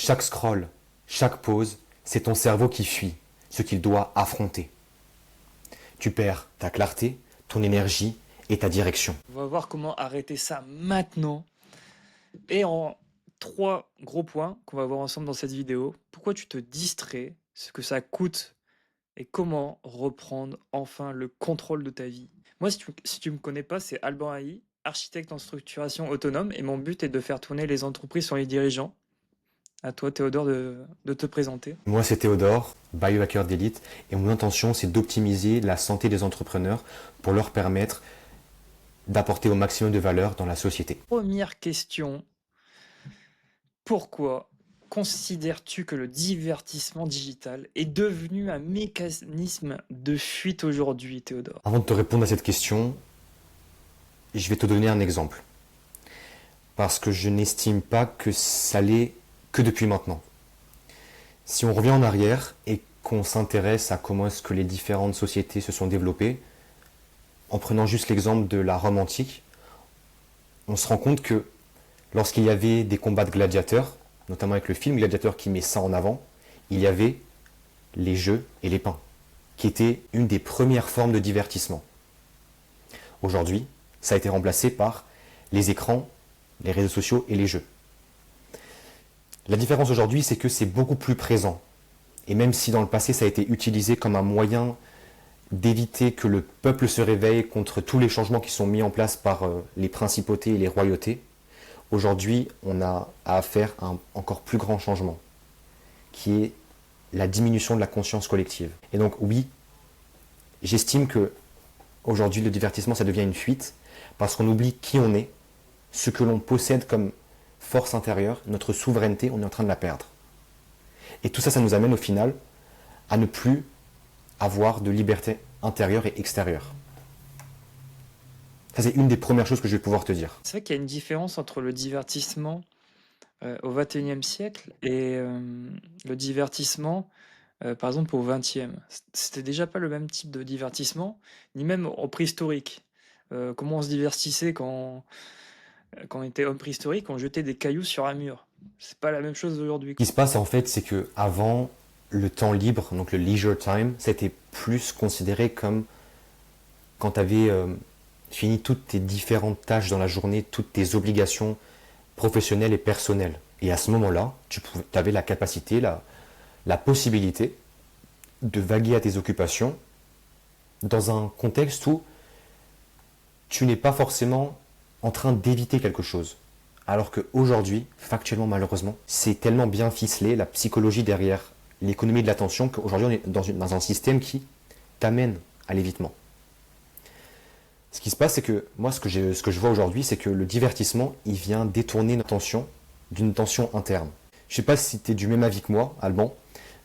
Chaque scroll, chaque pause, c'est ton cerveau qui fuit ce qu'il doit affronter. Tu perds ta clarté, ton énergie et ta direction. On va voir comment arrêter ça maintenant. Et en 3 gros points qu'on va voir ensemble dans cette vidéo. Pourquoi tu te distrais, ce que ça coûte et comment reprendre enfin le contrôle de ta vie. Moi, si tu me connais pas, c'est Alban Haï, architecte en structuration autonome, et mon but est de faire tourner les entreprises sur les dirigeants. À toi, Théodore, de te présenter. Moi, c'est Théodore, biohacker d'élite, et mon intention, c'est d'optimiser la santé des entrepreneurs pour leur permettre d'apporter au maximum de valeur dans la société. Première question. Pourquoi considères-tu que le divertissement digital est devenu un mécanisme de fuite aujourd'hui, Théodore? Avant de te répondre à cette question, je vais te donner un exemple. Parce que je n'estime pas que ça l'est que depuis maintenant. Si on revient en arrière et qu'on s'intéresse à comment est-ce que les différentes sociétés se sont développées, en prenant juste l'exemple de la Rome antique, on se rend compte que lorsqu'il y avait des combats de gladiateurs, notamment avec le film Gladiateur qui met ça en avant, il y avait les jeux et les pains, qui étaient une des premières formes de divertissement. Aujourd'hui, ça a été remplacé par les écrans, les réseaux sociaux et les jeux. La différence aujourd'hui, c'est que c'est beaucoup plus présent. Et même si dans le passé, ça a été utilisé comme un moyen d'éviter que le peuple se réveille contre tous les changements qui sont mis en place par les principautés et les royautés, aujourd'hui, on a à faire un encore plus grand changement, qui est la diminution de la conscience collective. Et donc oui, j'estime que aujourd'hui, le divertissement, ça devient une fuite, parce qu'on oublie qui on est, ce que l'on possède comme force intérieure, notre souveraineté, on est en train de la perdre. Et tout ça, ça nous amène au final à ne plus avoir de liberté intérieure et extérieure. Ça, c'est une des premières choses que je vais pouvoir te dire. C'est vrai qu'il y a une différence entre le divertissement au XXIe siècle et le divertissement, par exemple, au XXe. C'était déjà pas le même type de divertissement, ni même au préhistorique. Comment on se divertissait quand on était homme préhistorique, on jetait des cailloux sur un mur. C'est pas la même chose aujourd'hui. Ce qui se passe en fait, c'est que avant, le temps libre, donc le leisure time, c'était plus considéré comme quand tu avais fini toutes tes différentes tâches dans la journée, toutes tes obligations professionnelles et personnelles. Et à ce moment-là, tu avais la capacité, la possibilité de vaguer à tes occupations dans un contexte où tu n'es pas forcément en train d'éviter quelque chose. Alors qu'aujourd'hui, factuellement malheureusement, c'est tellement bien ficelé, la psychologie derrière l'économie de l'attention, qu'aujourd'hui on est dans un système qui t'amène à l'évitement. Ce qui se passe, c'est que moi, ce que je vois aujourd'hui, c'est que le divertissement, il vient détourner l'attention d'une tension interne. Je ne sais pas si tu es du même avis que moi, Alban,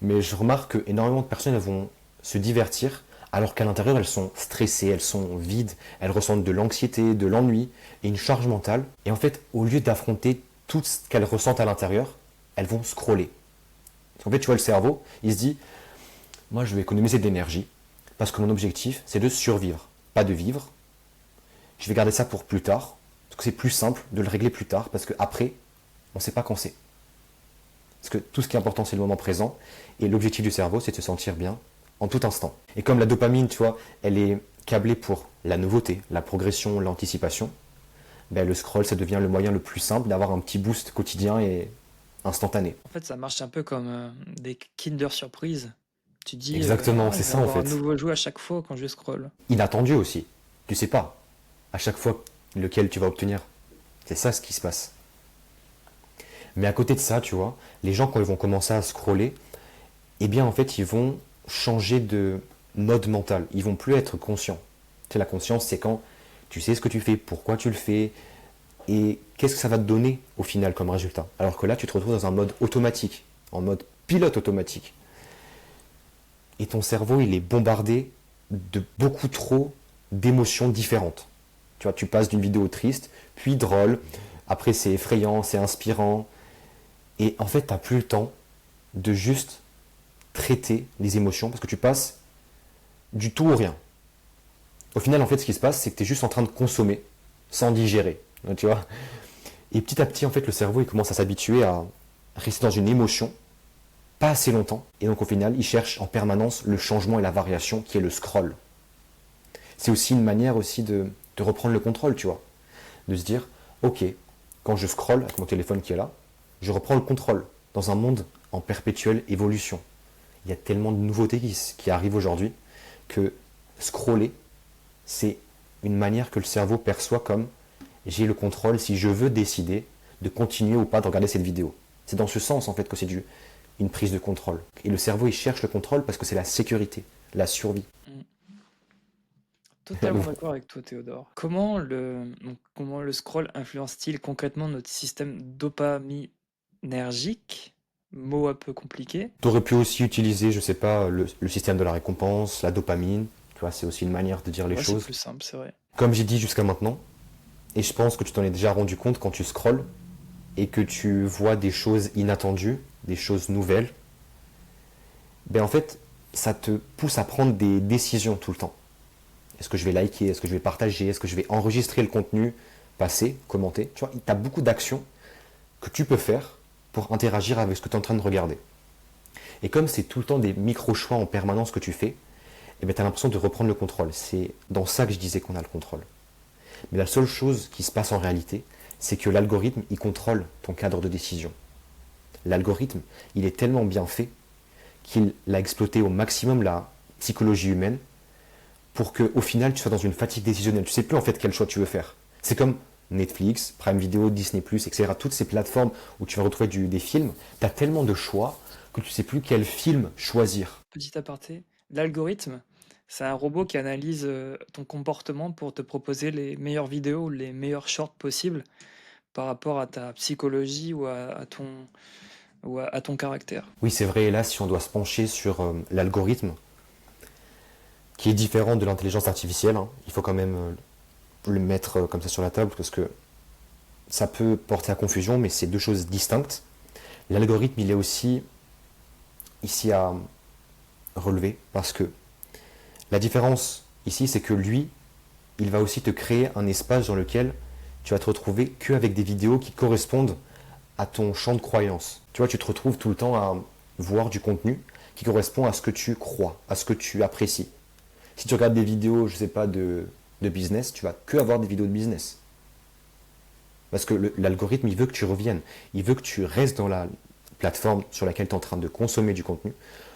mais je remarque que énormément de personnes elles vont se divertir alors qu'à l'intérieur, elles sont stressées, elles sont vides, elles ressentent de l'anxiété, de l'ennui et une charge mentale. Et en fait, au lieu d'affronter tout ce qu'elles ressentent à l'intérieur, elles vont scroller. En fait, tu vois, le cerveau, il se dit, moi, je vais économiser de l'énergie parce que mon objectif, c'est de survivre, pas de vivre. Je vais garder ça pour plus tard, parce que c'est plus simple de le régler plus tard, parce qu'après, on ne sait pas quand c'est. Parce que tout ce qui est important, c'est le moment présent, et l'objectif du cerveau, c'est de se sentir bien en tout instant. Et comme la dopamine, tu vois, elle est câblée pour la nouveauté, la progression, l'anticipation, ben le scroll, ça devient le moyen le plus simple d'avoir un petit boost quotidien et instantané. En fait, ça marche un peu comme des Kinder Surprise. Tu dis, Exactement, c'est je vais ça en avoir un fait. nouveau jouet à chaque fois quand je scroll. Inattendu aussi. Tu sais pas à chaque fois lequel tu vas obtenir. C'est ça ce qui se passe. Mais à côté de ça, tu vois, les gens quand ils vont commencer à scroller, eh bien en fait ils vont changer de mode mental. Ils vont plus être conscients. Tu sais, la conscience, c'est quand tu sais ce que tu fais, pourquoi tu le fais, et qu'est-ce que ça va te donner au final comme résultat. Alors que là, tu te retrouves dans un mode automatique, en mode pilote automatique. Et ton cerveau, il est bombardé de beaucoup trop d'émotions différentes. Tu vois, tu passes d'une vidéo triste, puis drôle, après c'est effrayant, c'est inspirant, et en fait, tu n'as plus le temps de juste traiter les émotions, parce que tu passes du tout au rien. Au final, en fait, ce qui se passe, c'est que tu es juste en train de consommer, sans digérer, tu vois. Et petit à petit, en fait, le cerveau, il commence à s'habituer rester dans une émotion, pas assez longtemps, et donc au final, il cherche en permanence le changement et la variation qui est le scroll. C'est aussi une manière aussi de reprendre le contrôle, tu vois. De se dire, ok, quand je scroll avec mon téléphone qui est là, je reprends le contrôle dans un monde en perpétuelle évolution. Il y a tellement de nouveautés qui arrivent aujourd'hui que scroller, c'est une manière que le cerveau perçoit comme j'ai le contrôle si je veux décider de continuer ou pas de regarder cette vidéo. C'est dans ce sens en fait que c'est une prise de contrôle. Et le cerveau il cherche le contrôle parce que c'est la sécurité, la survie. Mm. Totalement d'accord avec toi, Théodore. Comment le scroll influence-t-il concrètement notre système dopaminergique? Mot un peu compliqué. Tu aurais pu aussi utiliser, je sais pas, le système de la récompense, la dopamine. Tu vois, c'est aussi une manière de dire les Ouais, c'est choses. plus simple, c'est vrai. Comme j'ai dit jusqu'à maintenant, et je pense que tu t'en es déjà rendu compte quand tu scrolles et que tu vois des choses inattendues, des choses nouvelles, ben en fait, ça te pousse à prendre des décisions tout le temps. Est-ce que je vais liker? Est-ce que je vais partager? Est-ce que je vais enregistrer le contenu, passer, commenter? Tu vois, tu as beaucoup d'actions que tu peux faire pour interagir avec ce que tu es en train de regarder. Et comme c'est tout le temps des micro-choix en permanence que tu fais, eh ben, tu as l'impression de reprendre le contrôle. C'est dans ça que je disais qu'on a le contrôle. Mais la seule chose qui se passe en réalité, c'est que l'algorithme, il contrôle ton cadre de décision. L'algorithme, il est tellement bien fait qu'il a exploité au maximum la psychologie humaine pour qu'au final, tu sois dans une fatigue décisionnelle. Tu ne sais plus en fait quel choix tu veux faire. C'est comme Netflix, Prime Video, Disney+, etc. Toutes ces plateformes où tu vas retrouver des films, tu as tellement de choix que tu ne sais plus quel film choisir. Petit aparté, l'algorithme, c'est un robot qui analyse ton comportement pour te proposer les meilleures vidéos, les meilleurs shorts possibles par rapport à ta psychologie ou à ton caractère. Oui, c'est vrai, et là, si on doit se pencher sur l'algorithme, qui est différent de l'intelligence artificielle, hein, il faut quand même le mettre comme ça sur la table, parce que ça peut porter à confusion, mais c'est deux choses distinctes. L'algorithme, il est aussi ici à relever, parce que la différence ici, c'est que lui, il va aussi te créer un espace dans lequel tu vas te retrouver qu'avec des vidéos qui correspondent à ton champ de croyance. Tu vois, tu te retrouves tout le temps à voir du contenu qui correspond à ce que tu crois, à ce que tu apprécies. Si tu regardes des vidéos, je sais pas, de business, tu vas que avoir des vidéos de business. Parce que l'algorithme, il veut que tu reviennes. Il veut que tu restes dans la plateforme sur laquelle tu es en train de consommer du contenu.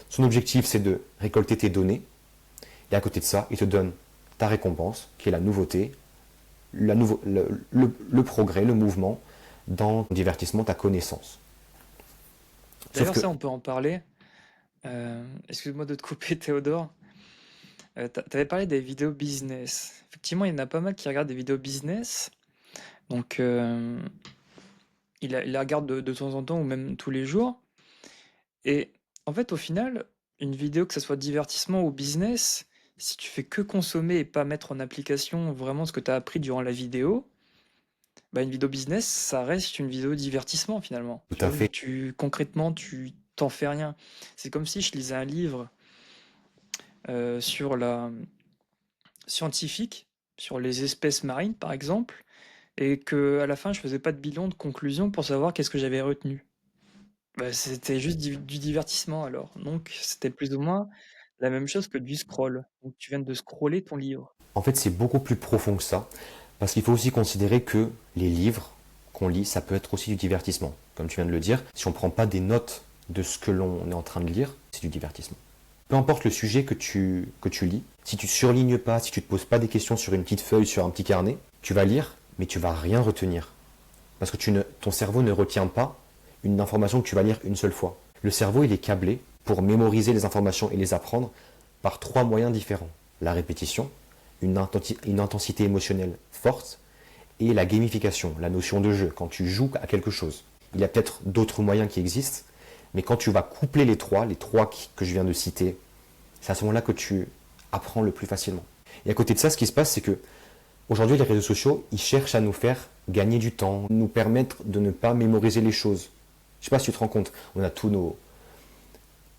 Son objectif, c'est de récolter tes données. Et à côté de ça, il te donne ta récompense, qui est la nouveauté, le progrès, le mouvement dans ton divertissement, ta connaissance. D'ailleurs, ça, on peut en parler. Excuse-moi de te couper, Théodore. T'avais parlé des vidéos business. Effectivement, il y en a pas mal qui regardent des vidéos business. Donc, ils la regardent de temps en temps ou même tous les jours. Et en fait, au final, une vidéo, que ce soit divertissement ou business, si tu fais que consommer et pas mettre en application vraiment ce que tu as appris durant la vidéo, bah une vidéo business, ça reste une vidéo divertissement finalement. Tout Tu à vois, vu fait. que concrètement, tu t'en fais rien. C'est comme si je lisais un livre sur la scientifique, sur les espèces marines par exemple, et que à la fin, je faisais pas de bilan de conclusion pour savoir qu'est-ce que j'avais retenu. Bah, c'était juste du divertissement alors. Donc c'était plus ou moins la même chose que du scroll. Donc tu viens de scroller ton livre. En fait, c'est beaucoup plus profond que ça, parce qu'il faut aussi considérer que les livres qu'on lit, ça peut être aussi du divertissement. Comme tu viens de le dire, si on ne prend pas des notes de ce que l'on est en train de lire, c'est du divertissement. Peu importe le sujet que tu lis, si tu surlignes pas, si tu te poses pas des questions sur une petite feuille, sur un petit carnet, tu vas lire, mais tu vas rien retenir. Parce que ton cerveau ne retient pas une information que tu vas lire une seule fois. Le cerveau, il est câblé pour mémoriser les informations et les apprendre par trois moyens différents. La répétition, une intensité émotionnelle forte et la gamification, la notion de jeu, quand tu joues à quelque chose. Il y a peut-être d'autres moyens qui existent, mais quand tu vas coupler les trois que je viens de citer, c'est à ce moment-là que tu apprends le plus facilement. Et à côté de ça, ce qui se passe, c'est que aujourd'hui, les réseaux sociaux, ils cherchent à nous faire gagner du temps, nous permettre de ne pas mémoriser les choses. Je ne sais pas si tu te rends compte, on a tous nos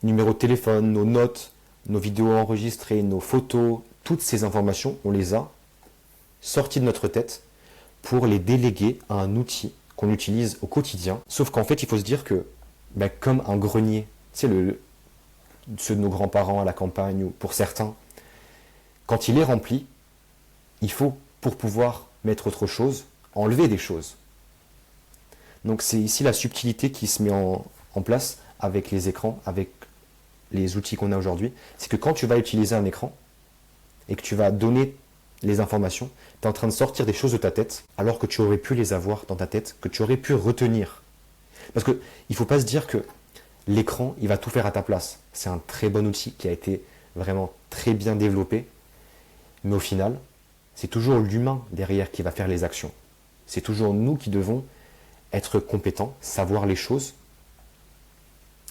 numéros de téléphone, nos notes, nos vidéos enregistrées, nos photos, toutes ces informations, on les a sorties de notre tête pour les déléguer à un outil qu'on utilise au quotidien. Sauf qu'en fait, il faut se dire que ben, comme un grenier. Tu sais, ceux de nos grands-parents à la campagne, ou pour certains, quand il est rempli, il faut, pour pouvoir mettre autre chose, enlever des choses. Donc c'est ici la subtilité qui se met en place avec les écrans, avec les outils qu'on a aujourd'hui. C'est que quand tu vas utiliser un écran et que tu vas donner les informations, tu es en train de sortir des choses de ta tête alors que tu aurais pu les avoir dans ta tête, que tu aurais pu retenir. Parce qu'il ne faut pas se dire que l'écran, il va tout faire à ta place. C'est un très bon outil qui a été vraiment très bien développé. Mais au final, c'est toujours l'humain derrière qui va faire les actions. C'est toujours nous qui devons être compétents, savoir les choses.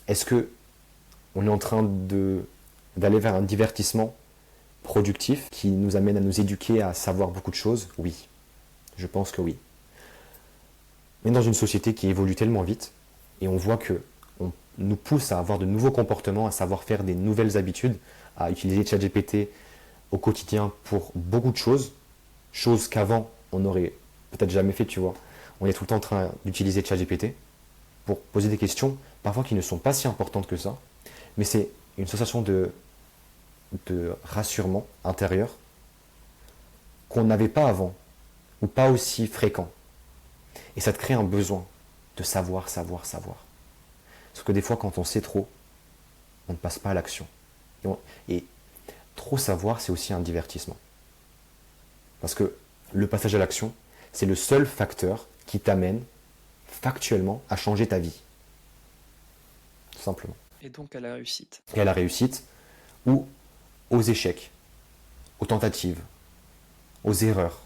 Est-ce que on est en train d'aller vers un divertissement productif qui nous amène à nous éduquer à savoir beaucoup de choses? Oui, je pense que oui. Mais dans une société qui évolue tellement vite, et on voit que on nous pousse à avoir de nouveaux comportements, à savoir faire des nouvelles habitudes, à utiliser ChatGPT au quotidien pour beaucoup de choses qu'avant on n'aurait peut-être jamais fait, tu vois. On est tout le temps en train d'utiliser ChatGPT pour poser des questions, parfois qui ne sont pas si importantes que ça, mais c'est une sensation de rassurement intérieur qu'on n'avait pas avant, ou pas aussi fréquent. Et ça te crée un besoin de savoir, savoir, savoir. Sauf que des fois, quand on sait trop, on ne passe pas à l'action. Et trop savoir, c'est aussi un divertissement. Parce que le passage à l'action, c'est le seul facteur qui t'amène factuellement à changer ta vie. Tout simplement. Et donc à la réussite. Et à la réussite, ou aux échecs, aux tentatives, aux erreurs.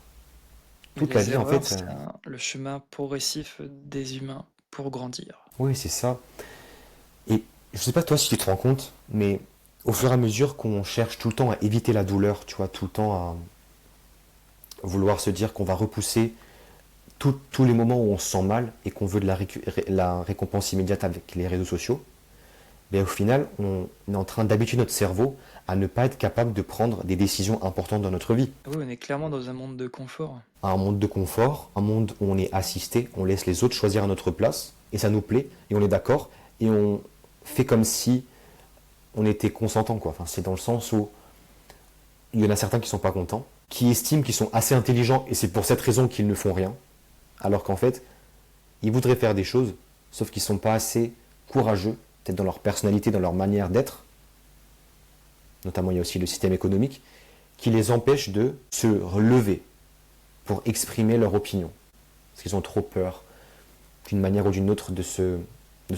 Mais Toute la les vie, en erreurs, fait. c'est le chemin progressif des humains pour grandir. Oui, c'est ça. Et je sais pas toi si tu te rends compte, mais au fur et à mesure qu'on cherche tout le temps à éviter la douleur, tu vois, tout le temps à vouloir se dire qu'on va repousser tous les moments où on se sent mal et qu'on veut de la récompense immédiate avec les réseaux sociaux, mais au final, on est en train d'habituer notre cerveau à ne pas être capable de prendre des décisions importantes dans notre vie. Ah oui, on est clairement dans un monde de confort. Un monde de confort, un monde où on est assisté, on laisse les autres choisir à notre place, et ça nous plaît, et on est d'accord, et on fait comme si on était consentant, quoi. Enfin, c'est dans le sens où il y en a certains qui ne sont pas contents, qui estiment qu'ils sont assez intelligents, et c'est pour cette raison qu'ils ne font rien, alors qu'en fait, ils voudraient faire des choses, sauf qu'ils ne sont pas assez courageux, peut-être dans leur personnalité, dans leur manière d'être. Notamment, il y a aussi le système économique, qui les empêche de se relever pour exprimer leur opinion. Parce qu'ils ont trop peur, d'une manière ou d'une autre, de se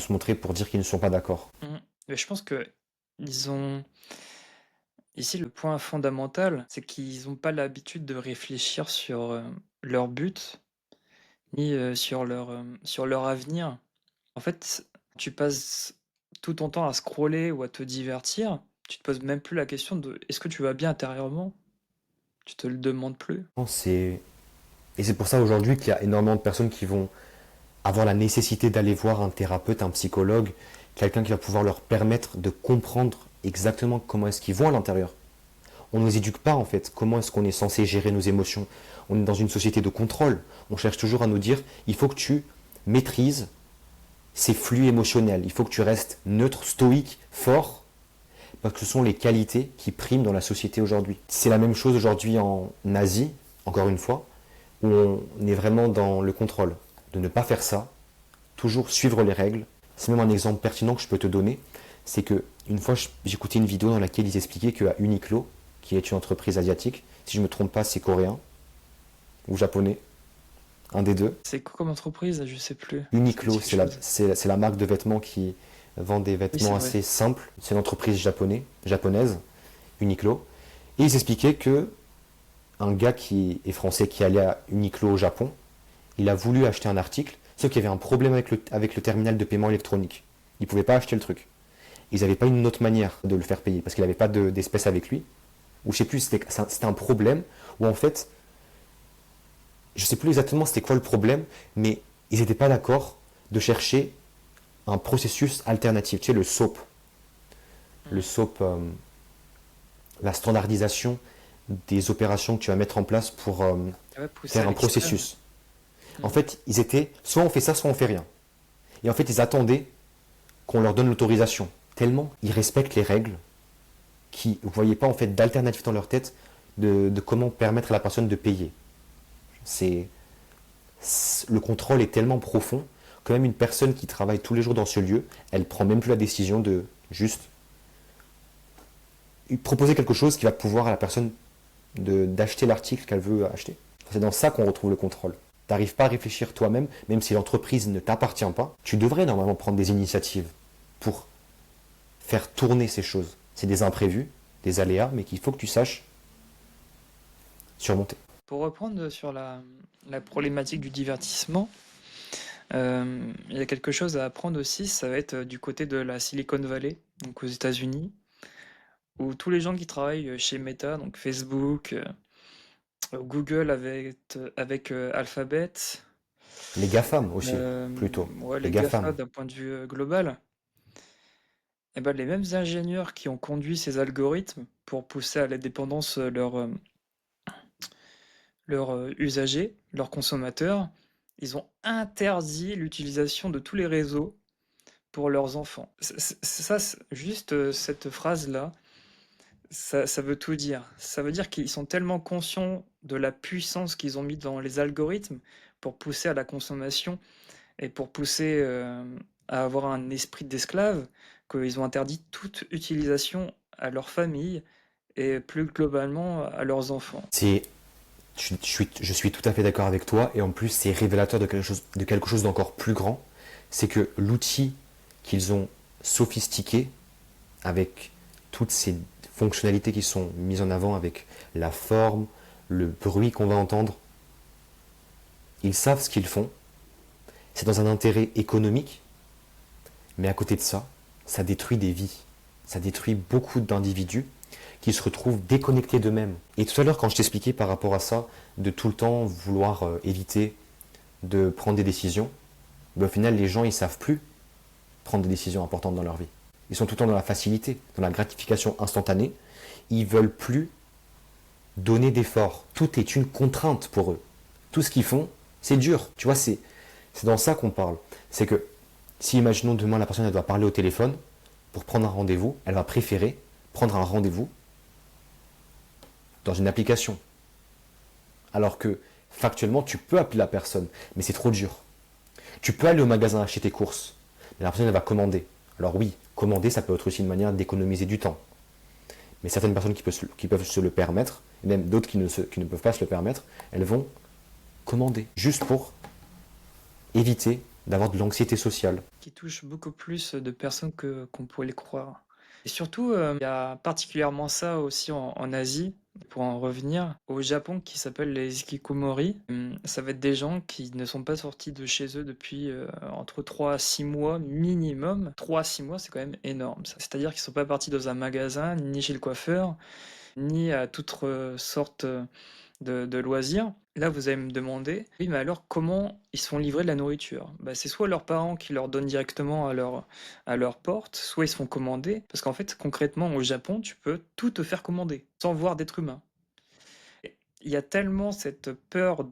montrer pour dire qu'ils ne sont pas d'accord. Mais je pense que ils ont... Ici, le point fondamental, c'est qu'ils n'ont pas l'habitude de réfléchir sur leur but, ni sur leur avenir. En fait, tu passes tout ton temps à scroller ou à te divertir, tu te poses même plus la question de est-ce que tu vas bien intérieurement? Tu te le demandes plus. Et c'est pour ça aujourd'hui qu'il y a énormément de personnes qui vont avoir la nécessité d'aller voir un thérapeute, un psychologue, quelqu'un qui va pouvoir leur permettre de comprendre exactement comment est-ce qu'ils vont à l'intérieur. On ne nous éduque pas en fait, comment est-ce qu'on est censé gérer nos émotions. On est dans une société de contrôle. On cherche toujours à nous dire, il faut que tu maîtrises ces flux émotionnels, il faut que tu restes neutre, stoïque, fort, parce que ce sont les qualités qui priment dans la société aujourd'hui. C'est la même chose aujourd'hui en Asie, encore une fois, où on est vraiment dans le contrôle, de ne pas faire ça, toujours suivre les règles. C'est même un exemple pertinent que je peux te donner, c'est que une fois j'écoutais une vidéo dans laquelle ils expliquaient qu'à Uniqlo, qui est une entreprise asiatique, si je ne me trompe pas, c'est coréen ou japonais, un des deux. C'est quoi comme entreprise? Je sais plus. Uniqlo, Ça me dit quelque chose. c'est la marque de vêtements qui vend des Oui, vêtements c'est assez vrai. simples. C'est une entreprise japonaise, Uniqlo. Et ils expliquaient que un gars qui est français qui allait à Uniqlo au Japon, il a voulu acheter un article, sauf qu'il y avait un problème avec le terminal de paiement électronique. Il ne pouvait pas acheter le truc. Ils n'avaient pas une autre manière de le faire payer, parce qu'il n'avait pas d'espèces avec lui. Ou je sais plus, c'était un problème où en fait, je sais plus exactement c'était quoi le problème, mais ils n'étaient pas d'accord de chercher un processus alternatif. Tu sais, le SOAP. Le SOAP, la standardisation des opérations que tu vas mettre en place pour Ah ouais, poussé à faire un l'extrême. processus. En fait, ils étaient, soit on fait ça, soit on fait rien. Et en fait, ils attendaient qu'on leur donne l'autorisation. Tellement ils respectent les règles qui ne voyaient pas en fait d'alternative dans leur tête de comment permettre à la personne de payer. Le contrôle est tellement profond que même une personne qui travaille tous les jours dans ce lieu, elle prend même plus la décision de juste proposer quelque chose qui va pouvoir à la personne d'acheter l'article qu'elle veut acheter. C'est dans ça qu'on retrouve le contrôle. Tu n'arrives pas à réfléchir toi-même, même si l'entreprise ne t'appartient pas. Tu devrais normalement prendre des initiatives pour faire tourner ces choses. C'est des imprévus, des aléas, mais qu'il faut que tu saches surmonter. Pour reprendre sur la problématique du divertissement, il y a quelque chose à apprendre aussi, ça va être du côté de la Silicon Valley, donc aux États-Unis, où tous les gens qui travaillent chez Meta, donc Facebook, Google avec Alphabet, Les GAFAM aussi, plutôt. ouais, Les les GAFA GAFAM. d'un point de vue global, et ben, les mêmes ingénieurs qui ont conduit ces algorithmes pour pousser à la dépendance leurs usagers, leurs consommateurs, ils ont interdit l'utilisation de tous les réseaux pour leurs enfants. Juste cette phrase-là, ça veut tout dire. Ça veut dire qu'ils sont tellement conscients de la puissance qu'ils ont mis dans les algorithmes pour pousser à la consommation et pour pousser à avoir un esprit d'esclave, qu'ils ont interdit toute utilisation à leur famille et plus globalement à leurs enfants. Je suis tout à fait d'accord avec toi, et en plus c'est révélateur de quelque chose d'encore plus grand. C'est que l'outil qu'ils ont sophistiqué, avec toutes ces fonctionnalités qui sont mises en avant, avec la forme, le bruit qu'on va entendre, ils savent ce qu'ils font. C'est dans un intérêt économique, mais à côté de ça, ça détruit des vies. Ça détruit beaucoup d'individus qui se retrouvent déconnectés d'eux-mêmes. Et tout à l'heure, quand je t'expliquais par rapport à ça, de tout le temps vouloir éviter de prendre des décisions, au final, les gens, ils savent plus prendre des décisions importantes dans leur vie. Ils sont tout le temps dans la facilité, dans la gratification instantanée. Ils veulent plus donner d'efforts. Tout est une contrainte pour eux. Tout ce qu'ils font, c'est dur. Tu vois, c'est dans ça qu'on parle. C'est que si, imaginons demain, la personne elle doit parler au téléphone pour prendre un rendez-vous, elle va préférer prendre un rendez-vous dans une application. Alors que, factuellement, tu peux appeler la personne, mais c'est trop dur. Tu peux aller au magasin acheter tes courses, mais la personne elle va commander. Alors oui, commander, ça peut être aussi une manière d'économiser du temps. Mais certaines personnes qui peuvent se le permettre, et même d'autres qui ne peuvent pas se le permettre, elles vont commander, juste pour éviter d'avoir de l'anxiété sociale. Qui touche beaucoup plus de personnes qu'on pourrait le croire. Et surtout, il y a particulièrement ça aussi en Asie, pour en revenir, au Japon qui s'appelle les hikikomori. Ça va être des gens qui ne sont pas sortis de chez eux depuis entre 3 à 6 mois minimum. 3 à 6 mois, c'est quand même énorme, ça. C'est-à-dire qu'ils ne sont pas partis dans un magasin, ni chez le coiffeur, ni à toutes sortes de loisirs. Là, vous allez me demander, oui, mais alors comment ils sont livrés de la nourriture? Bah, c'est soit leurs parents qui leur donnent directement à leur porte, soit ils se font commander. Parce qu'en fait, concrètement, au Japon, tu peux tout te faire commander, sans voir d'être humain. Et il y a tellement cette peur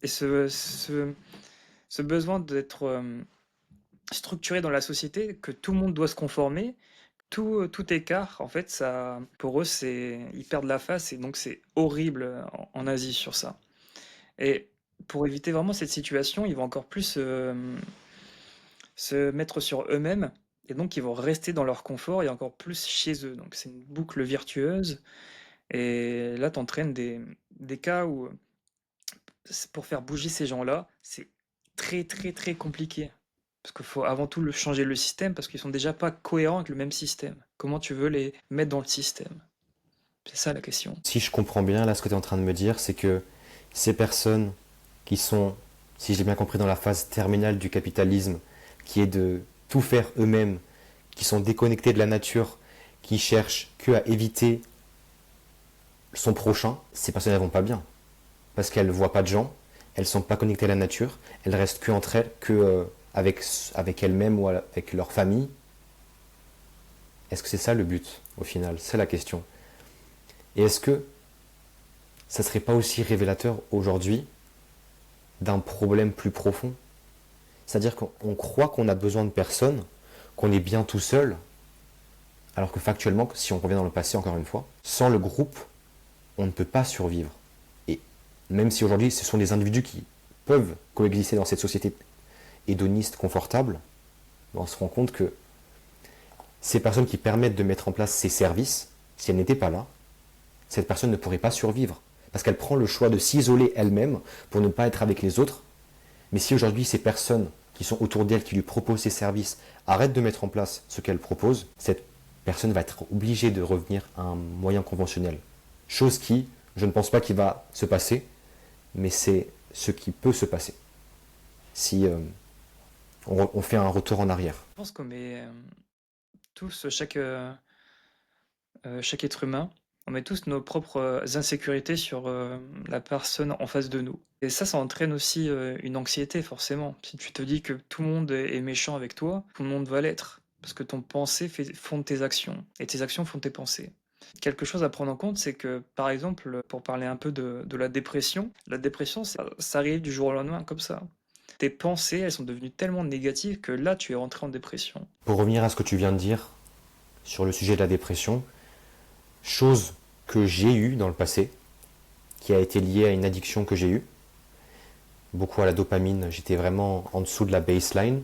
et ce besoin d'être structuré dans la société que tout le monde doit se conformer. Tout écart, en fait, ça, pour eux, ils perdent la face et donc c'est horrible en Asie sur ça. Et pour éviter vraiment cette situation, ils vont encore plus se mettre sur eux-mêmes et donc ils vont rester dans leur confort et encore plus chez eux. Donc c'est une boucle virtueuse et là, tu entraînes des cas où pour faire bouger ces gens-là, c'est très très très compliqué. Parce qu'il faut avant tout changer le système parce qu'ils sont déjà pas cohérents avec le même système. Comment tu veux les mettre dans le système? C'est ça la question. Si je comprends bien, là, ce que tu es en train de me dire, c'est que ces personnes qui sont, si j'ai bien compris, dans la phase terminale du capitalisme, qui est de tout faire eux-mêmes, qui sont déconnectés de la nature, qui cherchent que à éviter son prochain, ces personnes ne vont pas bien. Parce qu'elles ne voient pas de gens, elles ne sont pas connectées à la nature, elles restent que entre elles, avec elles-mêmes ou avec leur famille. Est-ce que c'est ça le but, au final? C'est la question. Et est-ce que ça ne serait pas aussi révélateur aujourd'hui d'un problème plus profond? C'est-à-dire qu'on croit qu'on a besoin de personne qu'on est bien tout seul, alors que factuellement, si on revient dans le passé encore une fois, sans le groupe, on ne peut pas survivre. Et même si aujourd'hui ce sont des individus qui peuvent coexister dans cette société hédoniste, confortable, on se rend compte que ces personnes qui permettent de mettre en place ces services, si elles n'étaient pas là, cette personne ne pourrait pas survivre. Parce qu'elle prend le choix de s'isoler elle-même pour ne pas être avec les autres. Mais si aujourd'hui ces personnes qui sont autour d'elle, qui lui proposent ces services, arrêtent de mettre en place ce qu'elle propose, cette personne va être obligée de revenir à un moyen conventionnel. Chose qui, je ne pense pas qu'il va se passer, mais c'est ce qui peut se passer si on fait un retour en arrière. Je pense qu'on met tous, chaque être humain, on met tous nos propres insécurités sur la personne en face de nous. Et ça entraîne aussi une anxiété, forcément. Si tu te dis que tout le monde est méchant avec toi, tout le monde va l'être. Parce que ton pensée fonde tes actions, et tes actions font tes pensées. Quelque chose à prendre en compte, c'est que, par exemple, pour parler un peu de la dépression, ça arrive du jour au lendemain, comme ça. Tes pensées, elles sont devenues tellement négatives que là, tu es rentré en dépression. Pour revenir à ce que tu viens de dire sur le sujet de la dépression, chose que j'ai eue dans le passé, qui a été liée à une addiction que j'ai eue, beaucoup à la dopamine, j'étais vraiment en dessous de la baseline.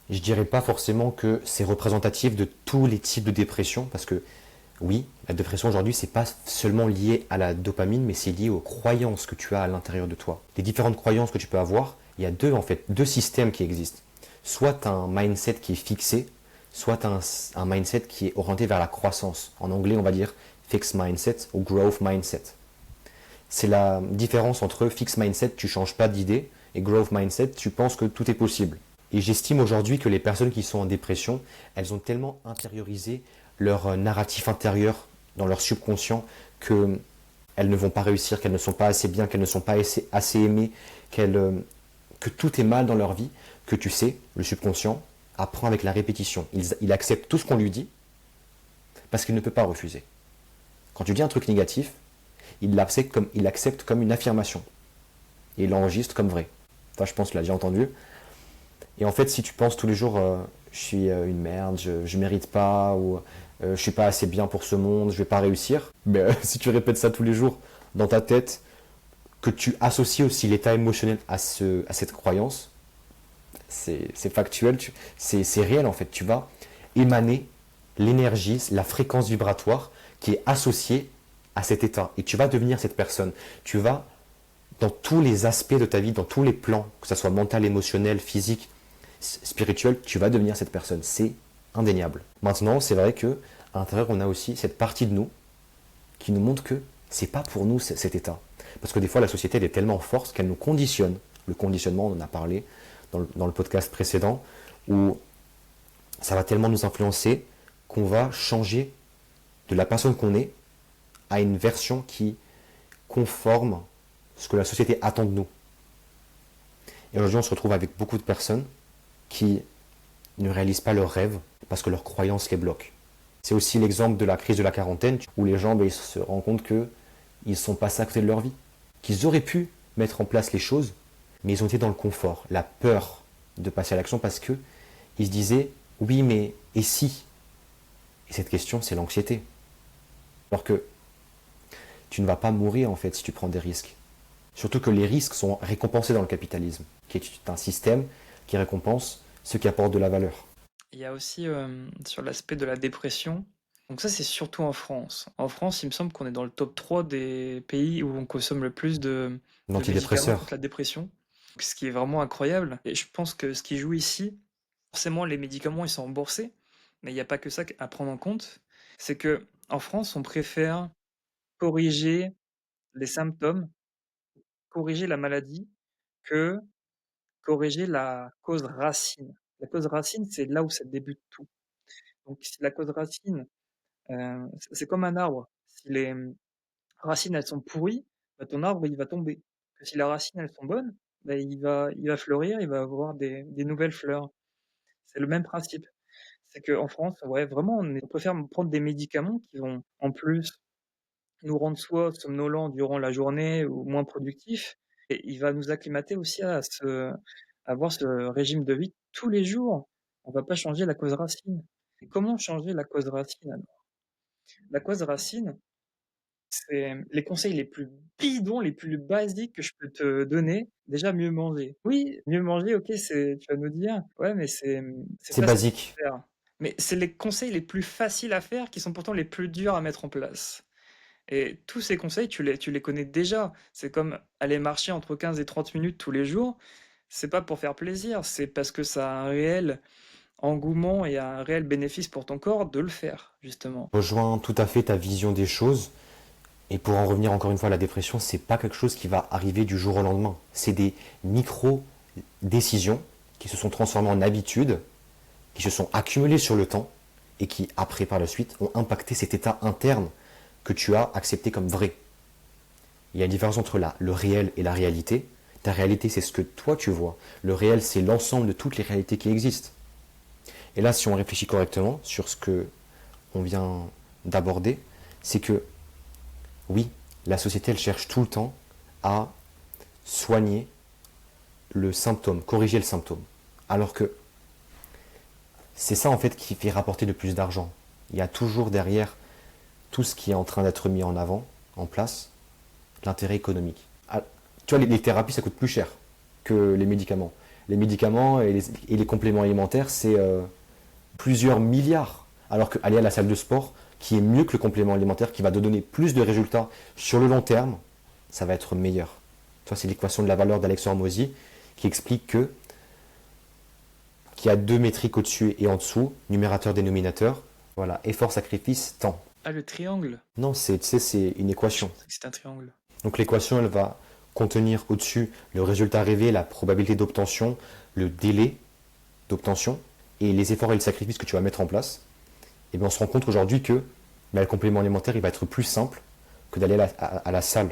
Je dirais pas forcément que c'est représentatif de tous les types de dépression, parce que oui, la dépression aujourd'hui, c'est pas seulement lié à la dopamine, mais c'est lié aux croyances que tu as à l'intérieur de toi. Les différentes croyances que tu peux avoir, il y a deux systèmes qui existent. Soit tu as un mindset qui est fixé, soit tu as un mindset qui est orienté vers la croissance. En anglais, on va dire fixed mindset ou growth mindset. C'est la différence entre fixed mindset, tu changes pas d'idée, et growth mindset, tu penses que tout est possible. Et j'estime aujourd'hui que les personnes qui sont en dépression, elles ont tellement intériorisé leur narratif intérieur dans leur subconscient qu'elles ne vont pas réussir, qu'elles ne sont pas assez bien, qu'elles ne sont pas assez aimées, que tout est mal dans leur vie, que tu sais, le subconscient apprend avec la répétition. Il accepte tout ce qu'on lui dit parce qu'il ne peut pas refuser. Quand tu dis un truc négatif, il l'accepte comme une affirmation. Et il l'enregistre comme vrai. Enfin, je pense qu'il l'a déjà entendu. Et en fait, si tu penses tous les jours, je suis une merde, je mérite pas, ou je suis pas assez bien pour ce monde, je vais pas réussir, mais si tu répètes ça tous les jours dans ta tête, que tu associes aussi l'état émotionnel à cette croyance, c'est factuel, c'est réel en fait. Tu vas émaner l'énergie, la fréquence vibratoire qui est associée à cet état. Et tu vas devenir cette personne. Tu vas, dans tous les aspects de ta vie, dans tous les plans, que ce soit mental, émotionnel, physique, spirituel, tu vas devenir cette personne. C'est indéniable. Maintenant, c'est vrai que à l'intérieur, on a aussi cette partie de nous qui nous montre que c'est pas pour nous cet état. Parce que des fois, la société elle est tellement forte qu'elle nous conditionne. Le conditionnement, on en a parlé dans le podcast précédent, où ça va tellement nous influencer qu'on va changer de la personne qu'on est à une version qui conforme ce que la société attend de nous. Et aujourd'hui, on se retrouve avec beaucoup de personnes qui ne réalisent pas leurs rêves parce que leurs croyances les bloquent. C'est aussi l'exemple de la crise de la quarantaine où les gens ils se rendent compte qu'ils sont passés à côté de leur vie, qu'ils auraient pu mettre en place les choses, mais ils ont été dans le confort, la peur de passer à l'action parce que ils se disaient oui mais et si? Et cette question c'est l'anxiété. Alors que tu ne vas pas mourir en fait si tu prends des risques. Surtout que les risques sont récompensés dans le capitalisme, qui est un système qui récompense ceux qui apportent de la valeur. Il y a aussi sur l'aspect de la dépression. Donc ça, c'est surtout en France. En France, il me semble qu'on est dans le top 3 des pays où on consomme le plus de médicaments L'antidépresseur. contre la dépression. Ce qui est vraiment incroyable. Et je pense que ce qui joue ici, forcément, les médicaments, ils sont remboursés. Mais il n'y a pas que ça à prendre en compte. C'est que en France, on préfère corriger les symptômes, corriger la maladie, que corriger la cause racine. La cause racine, c'est là où ça débute tout. Donc si la cause racine, c'est comme un arbre. Si les racines, elles sont pourries, bah, ton arbre, il va tomber. Que si les racines, elles sont bonnes, bah, il va fleurir, il va avoir des nouvelles fleurs. C'est le même principe. C'est qu'en France, ouais, vraiment, on préfère prendre des médicaments qui vont, en plus, nous rendre soit somnolents durant la journée ou moins productifs, et il va nous acclimater aussi à avoir ce régime de vie tous les jours. On va pas changer la cause racine. Et comment changer la cause racine alors? La cause racine, c'est les conseils les plus bidons, les plus basiques que je peux te donner. Déjà, mieux manger. Oui, mieux manger, OK, c'est tu vas nous dire: «Ouais, mais c'est C'est facile basique. à faire». Mais c'est les conseils les plus faciles à faire qui sont pourtant les plus durs à mettre en place. Et tous ces conseils, tu les connais déjà. C'est comme aller marcher entre 15 et 30 minutes tous les jours. C'est pas pour faire plaisir, c'est parce que ça a un réel engouement et un réel bénéfice pour ton corps de le faire, justement. Je rejoins tout à fait ta vision des choses. Et pour en revenir encore une fois à la dépression, c'est pas quelque chose qui va arriver du jour au lendemain. C'est des micro-décisions qui se sont transformées en habitudes, qui se sont accumulées sur le temps et qui, après, par la suite, ont impacté cet état interne que tu as accepté comme vrai. Il y a une différence entre le réel et la réalité. Ta réalité, c'est ce que toi tu vois. Le réel, c'est l'ensemble de toutes les réalités qui existent. Et là, si on réfléchit correctement sur ce que on vient d'aborder, c'est que oui, la société, elle cherche tout le temps à soigner le symptôme, corriger le symptôme. Alors que c'est ça en fait qui fait rapporter le plus d'argent. Il y a toujours derrière tout ce qui est en train d'être mis en avant, en place, l'intérêt économique. Ah, tu vois, les thérapies, ça coûte plus cher que les médicaments. Les médicaments et les compléments alimentaires, c'est plusieurs milliards. Alors qu'aller à la salle de sport, qui est mieux que le complément alimentaire, qui va te donner plus de résultats sur le long terme, ça va être meilleur. Tu vois, c'est l'équation de la valeur d'Alex Hormozy qui explique qu'il y a deux métriques au-dessus et en dessous, numérateur, dénominateur. Voilà, effort, sacrifice, temps. Ah, le triangle. Non, c'est une Je équation. pensais que c'était un triangle. Donc l'équation, elle va contenir au-dessus le résultat rêvé, la probabilité d'obtention, le délai d'obtention et les efforts et le sacrifice que tu vas mettre en place. Et bien on se rend compte aujourd'hui que le complément alimentaire, il va être plus simple que d'aller à la salle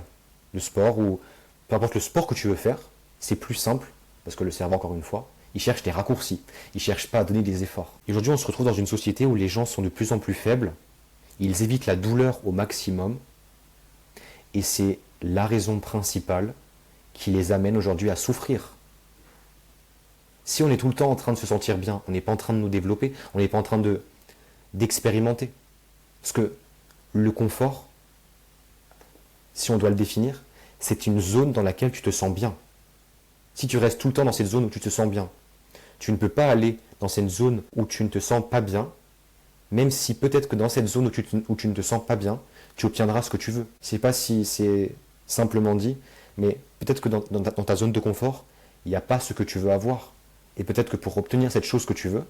de sport ou peu importe le sport que tu veux faire, c'est plus simple parce que le cerveau, encore une fois, il cherche des raccourcis, il ne cherche pas à donner des efforts. Et aujourd'hui, on se retrouve dans une société où les gens sont de plus en plus faibles, ils évitent la douleur au maximum et c'est la raison principale qui les amène aujourd'hui à souffrir. Si on est tout le temps en train de se sentir bien, on n'est pas en train de nous développer, on n'est pas en train d'expérimenter. Parce que le confort, si on doit le définir, c'est une zone dans laquelle tu te sens bien. Si tu restes tout le temps dans cette zone où tu te sens bien, tu ne peux pas aller dans cette zone où tu ne te sens pas bien, même si peut-être que dans cette zone où tu ne te sens pas bien, tu obtiendras ce que tu veux. Je ne sais pas si c'est simplement dit, mais peut-être que dans ta zone de confort, il n'y a pas ce que tu veux avoir. Et peut-être que pour obtenir cette chose que tu veux,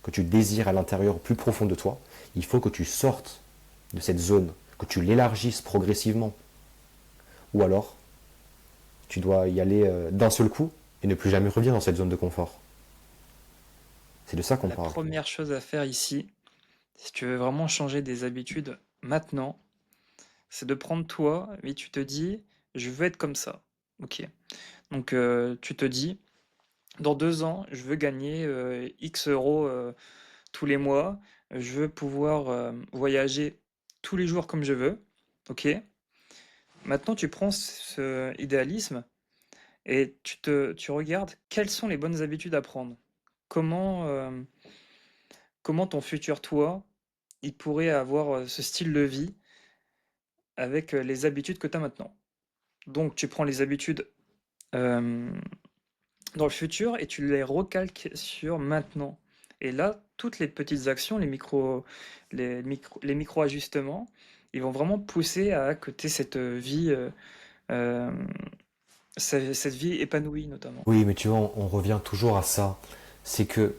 que tu désires à l'intérieur, plus profond de toi, il faut que tu sortes de cette zone, que tu l'élargisses progressivement. Ou alors, tu dois y aller d'un seul coup et ne plus jamais revenir dans cette zone de confort. C'est de ça qu'on La parle. première chose à faire ici, si tu veux vraiment changer des habitudes maintenant, c'est de prendre toi, et tu te dis, je veux être comme ça. Ok. Donc tu te dis, dans 2 ans, je veux gagner X euros tous les mois, je veux pouvoir voyager tous les jours comme je veux. Ok. Maintenant, tu prends ce idéalisme et tu regardes quelles sont les bonnes habitudes à prendre. Comment, comment ton futur toi, il pourrait avoir ce style de vie avec les habitudes que tu as maintenant. Donc, tu prends les habitudes euh, dans le futur et tu les recalques sur maintenant. Et là, toutes les petites actions, les micro-ajustements, ils vont vraiment pousser à que tu aies cette vie, euh, cette vie épanouie notamment. Oui, mais tu vois, on revient toujours à ça. C'est que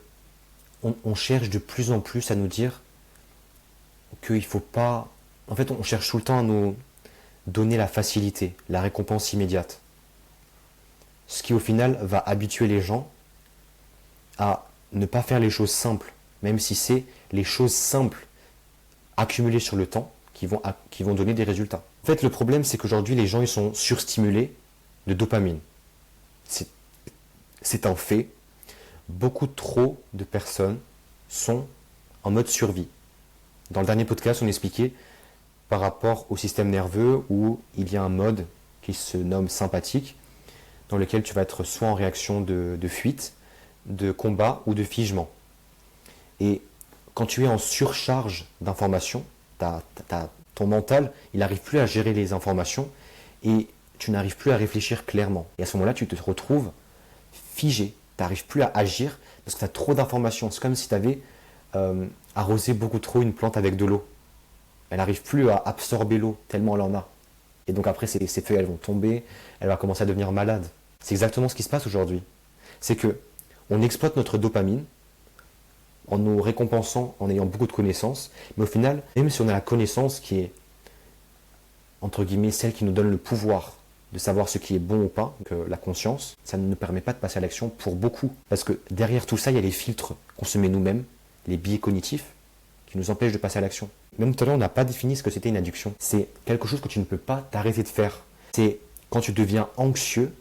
on cherche de plus en plus à nous dire qu'il ne faut pas... En fait, on cherche tout le temps à nous donner la facilité, la récompense immédiate. Ce qui au final va habituer les gens à ne pas faire les choses simples, même si c'est les choses simples accumulées sur le temps qui vont donner des résultats. En fait, le problème, c'est qu'aujourd'hui, les gens ils sont surstimulés de dopamine. C'est un fait. Beaucoup trop de personnes sont en mode survie. Dans le dernier podcast, on expliquait par rapport au système nerveux où il y a un mode qui se nomme sympathique, dans lequel tu vas être soit en réaction de fuite, de combat ou de figement. Et quand tu es en surcharge d'informations, ton mental, il n'arrive plus à gérer les informations et tu n'arrives plus à réfléchir clairement. Et à ce moment-là, tu te retrouves figé. Tu n'arrives plus à agir parce que tu as trop d'informations. C'est comme si tu avais arrosé beaucoup trop une plante avec de l'eau. Elle n'arrive plus à absorber l'eau tellement elle en a. Et donc après, ces feuilles, elles vont tomber, elle va commencer à devenir malade. C'est exactement ce qui se passe aujourd'hui. C'est que on exploite notre dopamine en nous récompensant, en ayant beaucoup de connaissances, mais au final, même si on a la connaissance qui est, entre guillemets, celle qui nous donne le pouvoir de savoir ce qui est bon ou pas, que la conscience, ça ne nous permet pas de passer à l'action pour beaucoup. Parce que derrière tout ça, il y a les filtres qu'on se met nous-mêmes, les biais cognitifs, qui nous empêchent de passer à l'action. Même tout à l'heure, on n'a pas défini ce que c'était une addiction. C'est quelque chose que tu ne peux pas t'arrêter de faire. C'est quand tu deviens anxieux,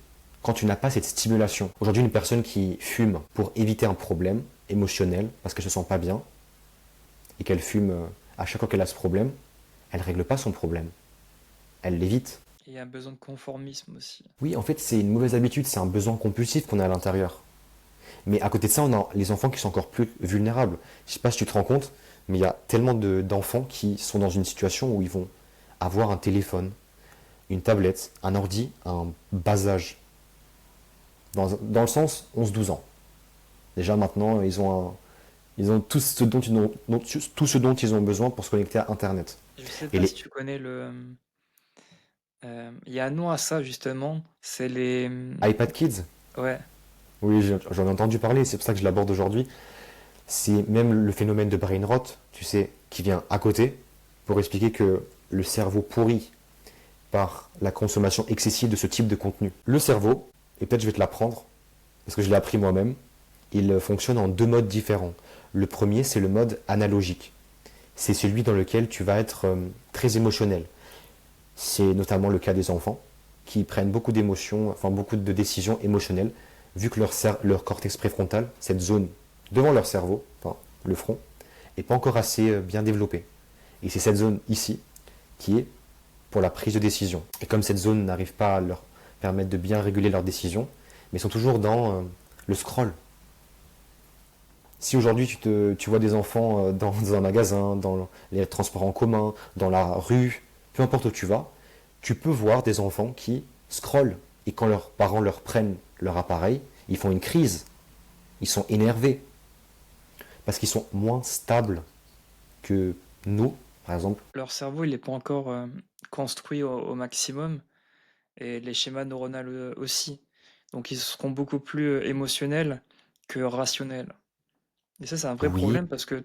quand tu n'as pas cette stimulation. Aujourd'hui, une personne qui fume pour éviter un problème émotionnel, parce qu'elle ne se sent pas bien, et qu'elle fume à chaque fois qu'elle a ce problème, elle ne règle pas son problème. Elle l'évite. Il y a un besoin de conformisme aussi. Oui, en fait, c'est une mauvaise habitude, c'est un besoin compulsif qu'on a à l'intérieur. Mais à côté de ça, on a les enfants qui sont encore plus vulnérables. Je ne sais pas si tu te rends compte, mais il y a tellement d'enfants qui sont dans une situation où ils vont avoir un téléphone, une tablette, un ordi, un bas âge. Dans le sens 11-12 ans. Déjà maintenant, ils ont tout ce tout ce dont ils ont besoin pour se connecter à Internet. Je sais Et pas si les tu connais il y a un nom à ça justement, c'est les... iPad Kids, Ouais, oui, j'en ai entendu parler, c'est pour ça que je l'aborde aujourd'hui. C'est même le phénomène de brain rot, tu sais, qui vient à côté pour expliquer que le cerveau pourrit par la consommation excessive de ce type de contenu. Le cerveau, et peut-être je vais te l'apprendre, parce que je l'ai appris moi-même, il fonctionne en deux modes différents. Le premier, c'est le mode analogique. C'est celui dans lequel tu vas être très émotionnel. C'est notamment le cas des enfants qui prennent beaucoup d'émotions, enfin beaucoup de décisions émotionnelles, vu que leur cortex préfrontal, cette zone devant leur cerveau, enfin le front, n'est pas encore assez bien développée. Et c'est cette zone ici qui est pour la prise de décision. Et comme cette zone n'arrive pas à leur permettre de bien réguler leurs décisions, mais ils sont toujours dans le scroll. Si aujourd'hui tu vois des enfants dans un magasin, dans les transports en commun, dans la rue, peu importe où tu vas, tu peux voir des enfants qui scrollent. Et quand leurs parents leur prennent leur appareil, ils font une crise. Ils sont énervés. Parce qu'ils sont moins stables que nous, par exemple. leur cerveau il n'est pas encore construit au maximum et les schémas neuronaux aussi. Donc ils seront beaucoup plus émotionnels que rationnels. Et ça c'est un vrai Oui, problème parce que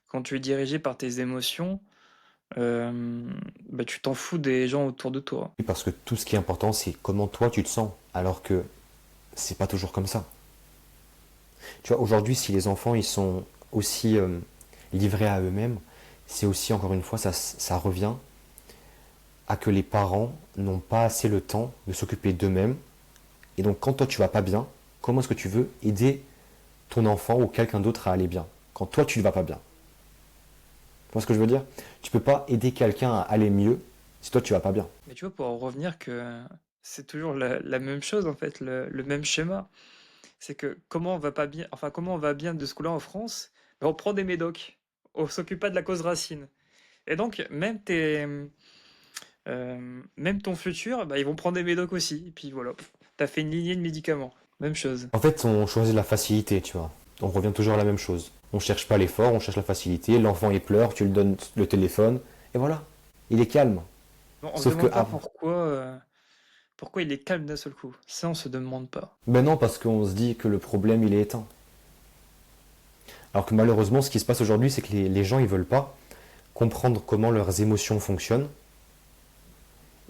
quand tu es dirigé par tes émotions, bah, tu t'en fous des gens autour de toi. parce que tout ce qui est important, c'est comment toi tu te sens. Alors que c'est pas toujours comme ça. Tu vois, aujourd'hui, si les enfants ils sont aussi livrés à eux-mêmes, c'est aussi, encore une fois, ça revient à que les parents n'ont pas assez le temps de s'occuper d'eux-mêmes. Et donc, quand toi tu vas pas bien, comment est-ce que tu veux aider ton enfant ou quelqu'un d'autre à aller bien quand toi tu ne vas pas bien? Tu vois ce que je veux dire? Tu peux pas aider quelqu'un à aller mieux si toi tu vas pas bien. Mais tu vois, pour en revenir que c'est toujours la même chose en fait, le même schéma. C'est que comment on va pas bien, enfin comment on va bien de ce coup-là en France, ben, on prend des médocs, on s'occupe pas de la cause racine. Et donc même ton futur, bah, ils vont prendre des médocs aussi. Et puis voilà, t'as fait une lignée de médicaments. Même chose. En fait, on choisit la facilité, tu vois. On revient toujours à la même chose. On cherche pas l'effort, on cherche la facilité. L'enfant il pleure, tu lui donnes le téléphone, et voilà. Il est calme. Bon, on se Sauf que demande pas avant. pourquoi il est calme d'un seul coup. Ça, on se demande pas. Ben non, parce qu'on se dit que le problème il est éteint. Alors que malheureusement, ce qui se passe aujourd'hui, c'est que les gens ils veulent pas comprendre comment leurs émotions fonctionnent,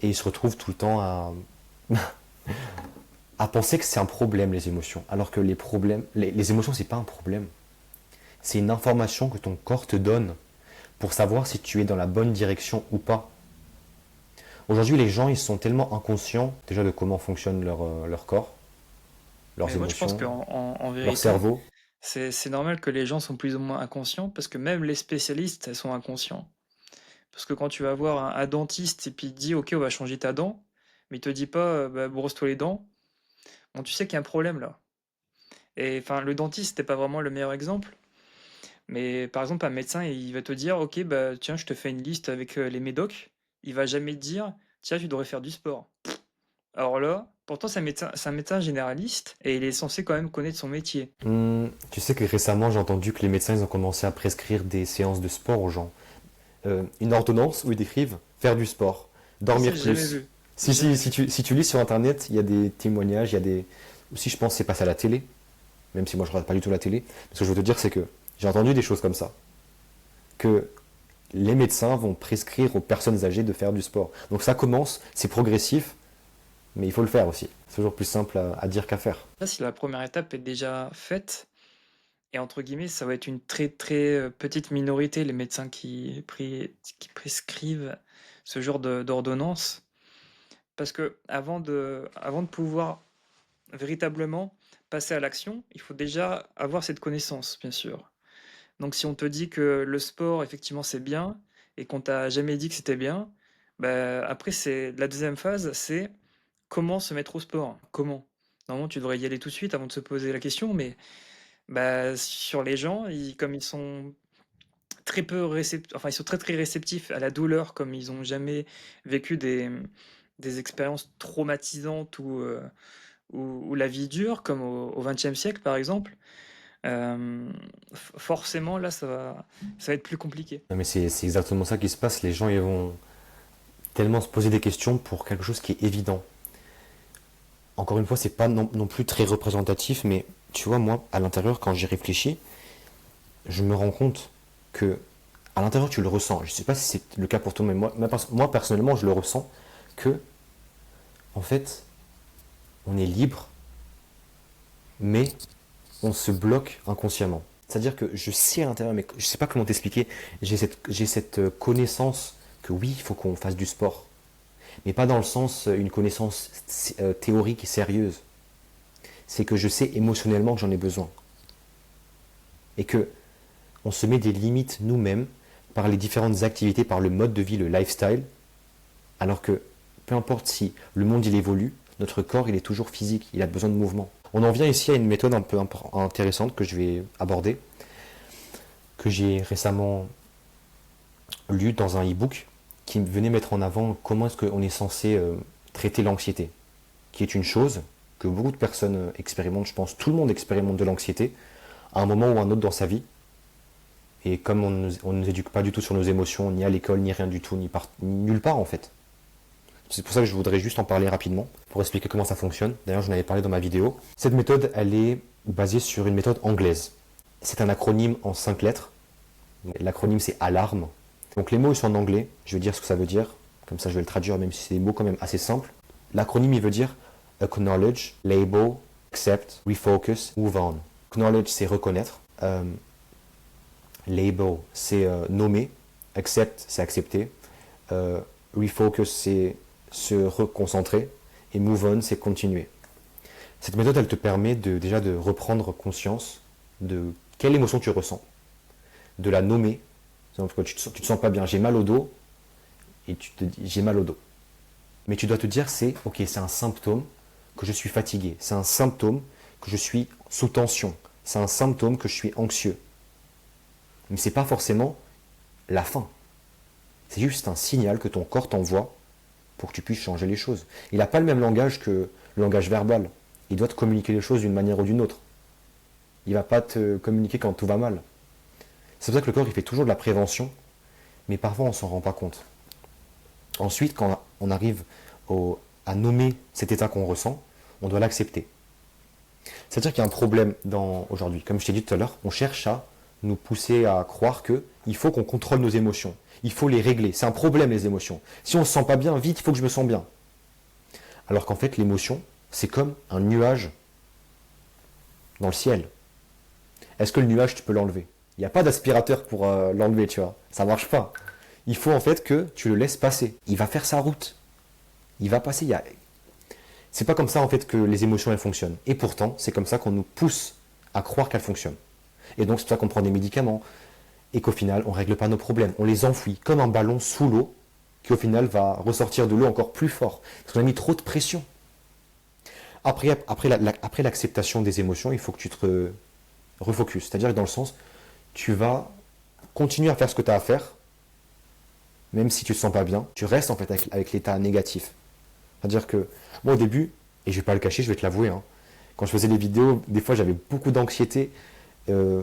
et ils se retrouvent tout le temps à penser que c'est un problème les émotions. Alors que les problèmes, les émotions c'est pas un problème. C'est une information que ton corps te donne pour savoir si tu es dans la bonne direction ou pas. Aujourd'hui, les gens, ils sont tellement inconscients déjà de comment fonctionne leur corps, leurs Mais moi, je pense émotions, qu'en leur vérité, cerveau. c'est normal que les gens sont plus ou moins inconscients parce que même les spécialistes, elles sont inconscients. Parce que quand tu vas voir un dentiste et puis il te dit, OK, on va changer ta dent, mais il te dit pas, bah, brosse-toi les dents, bon, tu sais qu'il y a un problème là. Et enfin, le dentiste, c'était pas vraiment le meilleur exemple. Mais par exemple, un médecin, il va te dire, ok, bah tiens, je te fais une liste avec les médocs. Il va jamais te dire, tiens, tu devrais faire du sport. Alors là, pourtant, c'est un médecin généraliste et il est censé quand même connaître son métier. Tu sais que récemment j'ai entendu que les médecins ils ont commencé à prescrire des séances de sport aux gens. Une ordonnance où ils décrivent faire du sport, Ah, ça, dormir j'ai jamais plus. vu. Si, J'ai si, jamais si vu. tu, si tu lis sur internet, il y a des témoignages, il y a des. Aussi, je pense que c'est passé à la télé, même si moi je regarde pas du tout la télé. Ce que je veux te dire, c'est que j'ai entendu des choses comme ça. Que les médecins vont prescrire aux personnes âgées de faire du sport. Donc ça commence, c'est progressif, mais il faut le faire aussi. C'est toujours plus simple à dire qu'à faire. Là, si la première étape est déjà faite, et entre guillemets, ça va être une très très petite minorité, les médecins qui prescrivent ce genre d'ordonnance. Parce que avant de pouvoir véritablement passer à l'action, il faut déjà avoir cette connaissance, bien sûr. Donc si on te dit que le sport, effectivement, c'est bien, et qu'on t'a jamais dit que c'était bien, bah, après, c'est la deuxième phase, c'est comment se mettre au sport. Comment? Normalement, tu devrais y aller tout de suite avant de se poser la question, mais bah, sur les gens, comme ils sont très peu réceptifs, enfin, ils sont très très réceptifs à la douleur, comme ils n'ont jamais vécu des expériences traumatisantes ou la vie dure, comme au XXe siècle, par exemple. Forcément, là, ça va être plus compliqué. Non, mais c'est exactement ça qui se passe. Les gens ils vont tellement se poser des questions pour quelque chose qui est évident. Encore une fois, c'est pas non plus très représentatif, mais tu vois, moi, à l'intérieur, quand j'y réfléchis, je me rends compte que à l'intérieur, tu le ressens. Je sais pas si c'est le cas pour toi, mais moi personnellement, je le ressens que, en fait, on est libre, mais on se bloque inconsciemment. C'est-à-dire que je sais à l'intérieur, mais je sais pas comment t'expliquer. J'ai cette connaissance que oui, il faut qu'on fasse du sport, mais pas dans le sens une connaissance théorique et sérieuse. C'est que je sais émotionnellement que j'en ai besoin et que on se met des limites nous-mêmes par les différentes activités, par le mode de vie, le lifestyle, alors que peu importe si le monde il évolue, notre corps il est toujours physique, il a besoin de mouvement. On en vient ici à une méthode un peu intéressante que je vais aborder, que j'ai récemment lu dans un e-book qui venait mettre en avant comment est-ce qu'on est censé traiter l'anxiété, qui est une chose que beaucoup de personnes expérimentent, je pense tout le monde expérimente de l'anxiété à un moment ou à un autre dans sa vie. Et comme on ne nous éduque pas du tout sur nos émotions, ni à l'école, ni rien du tout, nulle part en fait. C'est pour ça que je voudrais juste en parler rapidement, pour expliquer comment ça fonctionne. D'ailleurs, j'en avais parlé dans ma vidéo. Cette méthode, elle est basée sur une méthode anglaise. C'est un acronyme en 5 lettres. L'acronyme, c'est ALARM. Donc les mots, ils sont en anglais. Je vais dire ce que ça veut dire. Comme ça, je vais le traduire, même si c'est des mots quand même assez simples. L'acronyme, il veut dire Acknowledge, Label, Accept, Refocus, Move on. Acknowledge, c'est reconnaître. Label, c'est nommer. Accept, c'est accepter. Refocus, c'est se reconcentrer. Et move on, c'est continuer. Cette méthode, elle te permet déjà de reprendre conscience de quelle émotion tu ressens, de la nommer. Par exemple, quand tu te sens pas bien, j'ai mal au dos, et tu te dis j'ai mal au dos. Mais tu dois te dire ok, c'est un symptôme que je suis fatigué, c'est un symptôme que je suis sous tension, c'est un symptôme que je suis anxieux. Mais c'est pas forcément la fin. C'est juste un signal que ton corps t'envoie pour que tu puisses changer les choses. Il n'a pas le même langage que le langage verbal. Il doit te communiquer les choses d'une manière ou d'une autre. Il ne va pas te communiquer quand tout va mal. C'est pour ça que le corps il fait toujours de la prévention, mais parfois on ne s'en rend pas compte. Ensuite, quand on arrive à nommer cet état qu'on ressent, on doit l'accepter. C'est-à-dire qu'il y a un problème aujourd'hui. Comme je t'ai dit tout à l'heure, on cherche à nous pousser à croire qu'il faut qu'on contrôle nos émotions. Il faut les régler. C'est un problème, les émotions. Si on ne se sent pas bien, vite, il faut que je me sente bien. Alors qu'en fait, l'émotion, c'est comme un nuage dans le ciel. Est-ce que le nuage, tu peux l'enlever? Il n'y a pas d'aspirateur pour l'enlever, tu vois. Ça ne marche pas. Il faut en fait que tu le laisses passer. Il va faire sa route. Il va passer. C'est pas comme ça en fait que les émotions elles fonctionnent. Et pourtant, c'est comme ça qu'on nous pousse à croire qu'elles fonctionnent. Et donc c'est pour ça qu'on prend des médicaments et qu'au final, on ne règle pas nos problèmes. On les enfouit comme un ballon sous l'eau qui au final va ressortir de l'eau encore plus fort. Parce qu'on a mis trop de pression. Après l'acceptation des émotions, il faut que tu te refocuses. C'est-à-dire que dans le sens, tu vas continuer à faire ce que tu as à faire, même si tu te sens pas bien. Tu restes en fait avec l'état négatif. C'est-à-dire que moi au début, et je vais pas le cacher, je vais te l'avouer, hein, quand je faisais les vidéos, des fois j'avais beaucoup d'anxiété. euh,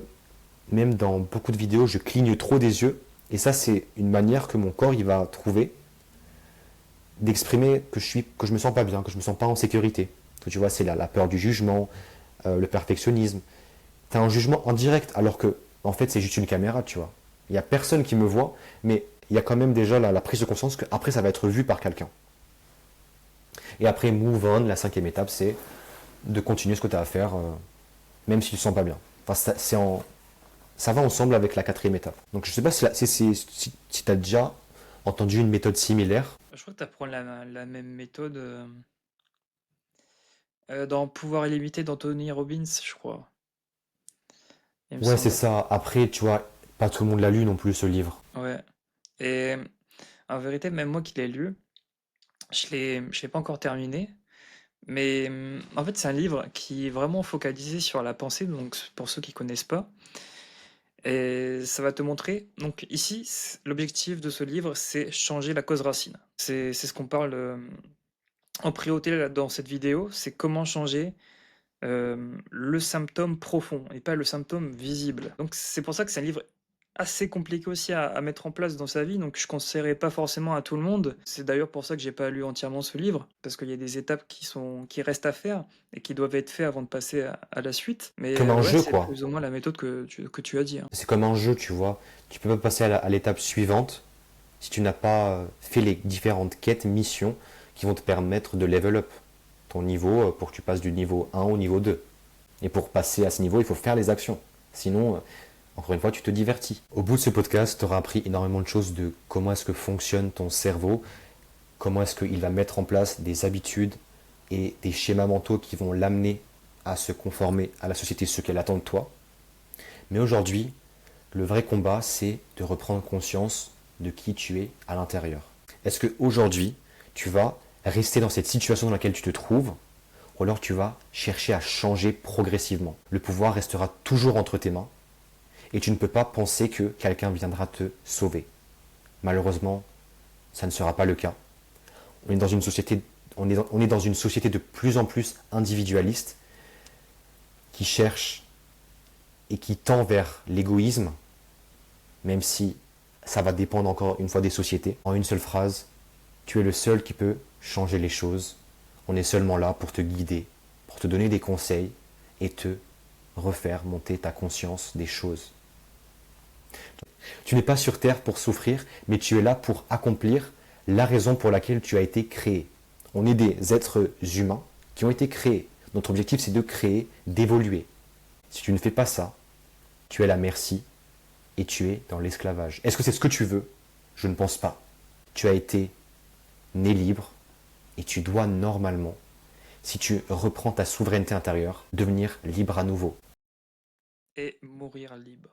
Même dans beaucoup de vidéos, je cligne trop des yeux. Et ça, c'est une manière que mon corps il va trouver d'exprimer que je me sens pas bien, que je me sens pas en sécurité. Tu vois, c'est la peur du jugement, le perfectionnisme. Tu as un jugement en direct, alors que en fait c'est juste une caméra, tu vois. Il n'y a personne qui me voit, mais il y a quand même déjà la prise de conscience qu'après ça va être vu par quelqu'un. Et après, move on, la cinquième étape, c'est de continuer ce que tu as à faire, même si tu ne te sens pas bien. Enfin, ça va ensemble avec la quatrième étape. Donc je ne sais pas si tu as déjà entendu une méthode similaire. Je crois que tu apprends la même méthode dans Pouvoir illimité d'Anthony Robbins, je crois, il me Ouais, c'est semble. ça. Après, tu vois, pas tout le monde l'a lu non plus, ce livre. Ouais. Et en vérité, même moi qui l'ai lu, je l'ai pas encore terminé. Mais en fait, c'est un livre qui est vraiment focalisé sur la pensée, donc pour ceux qui connaissent pas. Et ça va te montrer. Donc ici, l'objectif de ce livre, c'est changer la cause racine. C'est ce qu'on parle en priorité là, dans cette vidéo, c'est comment changer le symptôme profond et pas le symptôme visible. Donc c'est pour ça que c'est un livre assez compliqué aussi à mettre en place dans sa vie, donc je ne conseillerais pas forcément à tout le monde. C'est d'ailleurs pour ça que j'ai pas lu entièrement ce livre, parce qu'il y a des étapes qui restent à faire et qui doivent être faites avant de passer à la suite. Mais Comme un ouais, jeu, c'est quoi. plus ou moins la méthode que tu as dit, hein. C'est comme un jeu, tu vois. Tu peux pas passer à l'étape suivante si tu n'as pas fait les différentes quêtes, missions qui vont te permettre de level up ton niveau pour que tu passes du niveau 1 au niveau 2. Et pour passer à ce niveau, il faut faire les actions. Sinon, encore une fois, tu te divertis. Au bout de ce podcast, tu auras appris énormément de choses de comment est-ce que fonctionne ton cerveau, comment est-ce qu'il va mettre en place des habitudes et des schémas mentaux qui vont l'amener à se conformer à la société, ce qu'elle attend de toi. Mais aujourd'hui, le vrai combat, c'est de reprendre conscience de qui tu es à l'intérieur. Est-ce qu'aujourd'hui, tu vas rester dans cette situation dans laquelle tu te trouves, ou alors tu vas chercher à changer progressivement. Le pouvoir restera toujours entre tes mains, et tu ne peux pas penser que quelqu'un viendra te sauver. Malheureusement, ça ne sera pas le cas. On est dans une société, on est dans une société de plus en plus individualiste, qui cherche et qui tend vers l'égoïsme, même si ça va dépendre encore une fois des sociétés. En une seule phrase, tu es le seul qui peut changer les choses. On est seulement là pour te guider, pour te donner des conseils et te refaire monter ta conscience des choses. Tu n'es pas sur Terre pour souffrir, mais tu es là pour accomplir la raison pour laquelle tu as été créé. On est des êtres humains qui ont été créés. Notre objectif, c'est de créer, d'évoluer. Si tu ne fais pas ça, tu es à la merci et tu es dans l'esclavage. Est-ce que c'est ce que tu veux? Je ne pense pas. Tu as été né libre et tu dois normalement, si tu reprends ta souveraineté intérieure, devenir libre à nouveau. Et mourir libre.